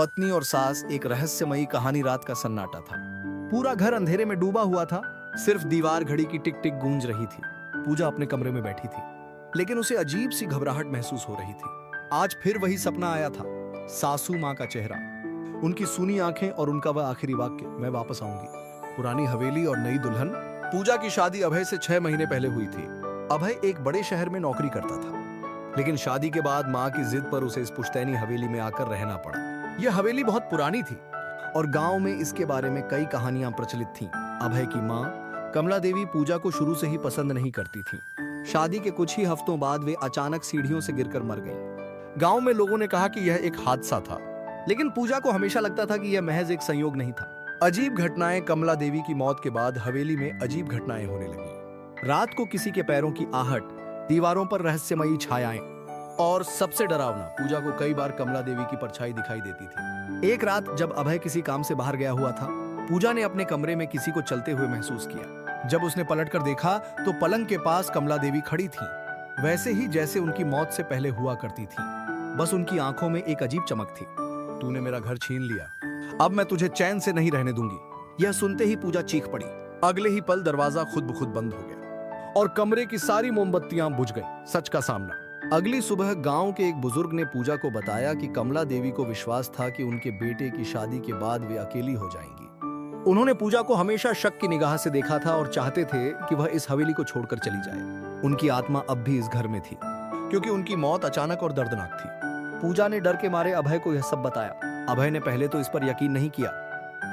पत्नी और सास एक रहस्यमयी कहानी। रात का सन्नाटा था। पूरा घर अंधेरे में डूबा हुआ था। सिर्फ दीवार घड़ी की टिक टिक गूंज रही थी। पूजा अपने कमरे में बैठी थी, लेकिन उसे अजीब सी घबराहट महसूस हो रही थी। आज फिर वही सपना आया था। सासू माँ का चेहरा, उनकी सूनी आंखें और उनका वह आखिरी वाक्य, मैं वापस आऊंगी। पुरानी हवेली और नई दुल्हन। पूजा की शादी अभय से 6 महीने पहले हुई थी। अभय एक बड़े शहर में नौकरी करता था, लेकिन शादी के बाद माँ की जिद पर उसे इस पुश्तैनी हवेली में आकर रहना पड़ा। यह हवेली बहुत पुरानी थी और गांव में इसके बारे में कई कहानियां प्रचलित थीं। अभय की माँ कमला देवी पूजा को शुरू से ही पसंद नहीं करती थी। शादी के कुछ ही हफ्तों बाद वे अचानक सीढ़ियों से गिरकर मर गईं। गांव में लोगों ने कहा कि यह एक हादसा था, लेकिन पूजा को हमेशा लगता था कि यह महज एक संयोग नहीं था। अजीब घटनाएं। कमला देवी की मौत के बाद हवेली में अजीब घटनाएं होने लगी। रात को किसी के पैरों की आहट, दीवारों पर रहस्यमयी छायाएं, और सबसे डरावना, पूजा को कई बार कमला देवी की परछाई दिखाई देती थी। एक रात जब अभय किसी काम से बाहर गया हुआ था, पूजा ने अपने कमरे में किसी को चलते हुए महसूस किया। जब उसने पलटकर देखा तो पलंग के पास कमला देवी खड़ी थी, वैसे ही जैसे उनकी मौत से पहले हुआ करती थी। बस उनकी आंखों में एक अजीब चमक थी। तूने मेरा घर छीन लिया, अब मैं तुझे चैन से नहीं रहने दूंगी। यह सुनते ही पूजा चीख पड़ी। अगले ही पल दरवाजा खुद ब खुद बंद हो गया और कमरे की सारी मोमबत्तियां बुझ गईं। सच का सामना। अगली सुबह गांव के एक बुजुर्ग ने पूजा को बताया कि कमला देवी को विश्वास था कि उनके बेटे की शादी के बाद वे अकेली हो जाएंगी। उन्होंने पूजा को हमेशा शक की निगाह से देखा था और चाहते थे कि वह इस हवेली को छोड़कर चली जाए। उनकी आत्मा अब भी इस घर में थी, क्योंकि उनकी मौत अचानक और दर्दनाक थी। पूजा ने डर के मारे अभय को यह सब बताया। अभय ने पहले तो इस पर यकीन नहीं किया,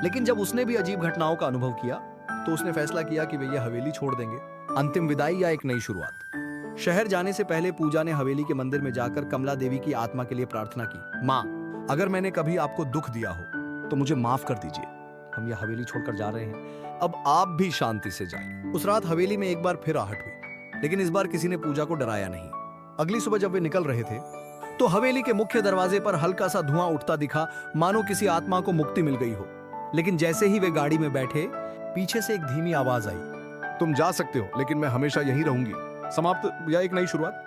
लेकिन जब उसने भी अजीब घटनाओं का अनुभव किया तो उसने फैसला किया कि वे यह हवेली छोड़ देंगे। अंतिम विदाई या एक नई शुरुआत। शहर जाने से पहले पूजा ने हवेली के मंदिर में जाकर कमला देवी की आत्मा के लिए प्रार्थना की। माँ, अगर मैंने कभी आपको दुख दिया हो तो मुझे माफ कर दीजिए। हम यह हवेली छोड़कर जा रहे हैं, अब आप भी शांति से जाएं। उस रात हवेली में एक बार फिर आहट हुई, लेकिन इस बार किसी ने पूजा को डराया नहीं। अगली सुबह जब वे निकल रहे थे तो हवेली के मुख्य दरवाजे पर हल्का सा धुआं उठता दिखा, मानो किसी आत्मा को मुक्ति मिल गई हो। लेकिन जैसे ही वे गाड़ी में बैठे, पीछे से एक धीमी आवाज आई, तुम जा सकते हो, लेकिन मैं हमेशा यहीं रहूंगी। समाप्त या एक नई शुरुआत।